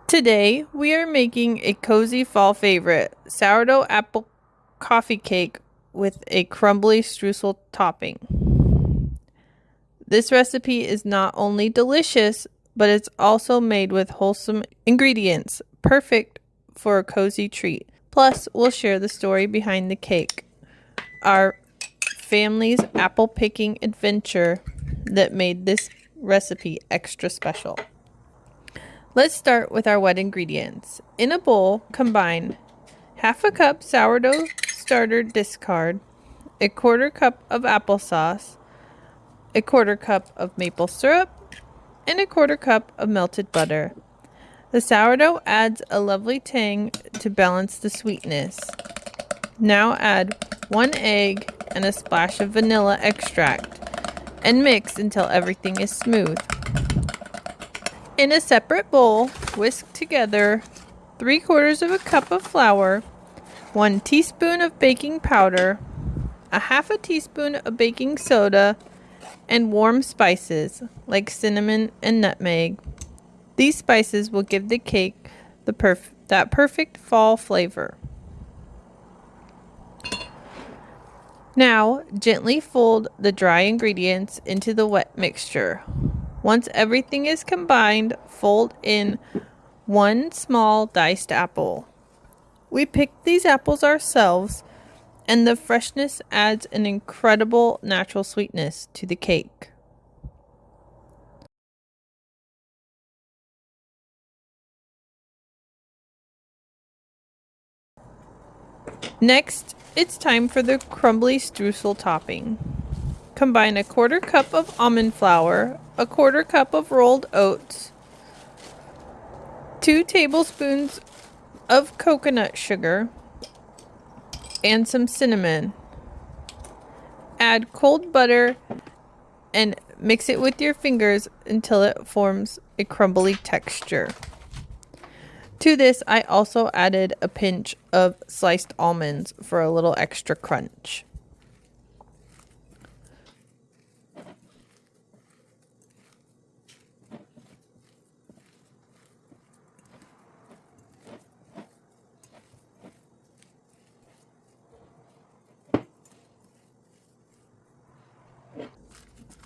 Today, we are making a cozy fall favorite, sourdough apple coffee cake with a crumbly streusel topping. This recipe is not only delicious, but it's also made with wholesome ingredients, perfect for a cozy treat. Plus, we'll share the story behind the cake, our family's apple picking adventure that made this recipe extra special. Let's start with our wet ingredients. In a bowl, combine half a cup sourdough starter discard, a quarter cup of applesauce, a quarter cup of maple syrup, and a quarter cup of melted butter. The sourdough adds a lovely tang to balance the sweetness. Now add 1 egg and a splash of vanilla extract and mix until everything is smooth. In a separate bowl, whisk together 3/4 of a cup of flour, 1 teaspoon of baking powder, a half a teaspoon of baking soda, and warm spices like cinnamon and nutmeg. These spices will give the cake that perfect fall flavor. Now, gently fold the dry ingredients into the wet mixture. Once everything is combined, fold in 1 small diced apple. We picked these apples ourselves, and the freshness adds an incredible natural sweetness to the cake. Next, it's time for the crumbly streusel topping. Combine a quarter cup of almond flour, a quarter cup of rolled oats, 2 tablespoons of coconut sugar, and some cinnamon. Add cold butter and mix it with your fingers until it forms a crumbly texture. To this, I also added a pinch of sliced almonds for a little extra crunch.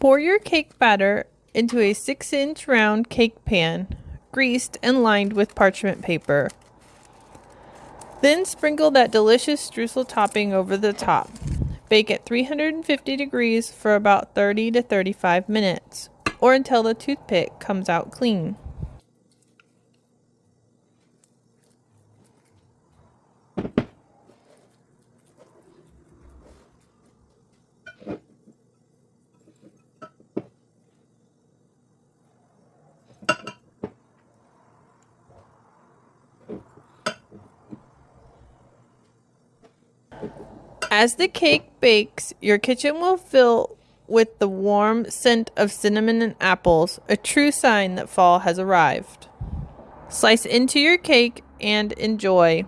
Pour your cake batter into a 6-inch round cake pan, greased and lined with parchment paper. Then sprinkle that delicious streusel topping over the top. Bake at 350 degrees for about 30 to 35 minutes, or until the toothpick comes out clean. As the cake bakes, your kitchen will fill with the warm scent of cinnamon and apples, a true sign that fall has arrived. Slice into your cake and enjoy.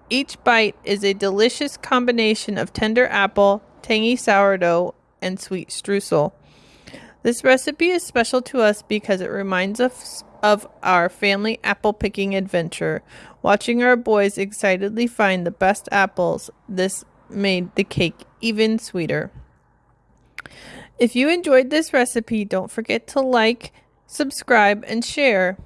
Each bite is a delicious combination of tender apple, tangy sourdough, and sweet streusel. This recipe is special to us because it reminds us of our family apple picking adventure. Watching our boys excitedly find the best apples, this made the cake even sweeter. If you enjoyed this recipe, don't forget to like, subscribe, and share.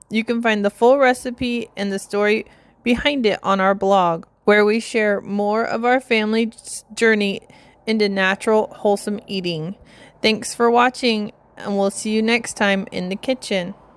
You can find the full recipe and the story behind it on our blog, where we share more of our family's journey into natural, wholesome eating. Thanks for watching, and we'll see you next time in the kitchen.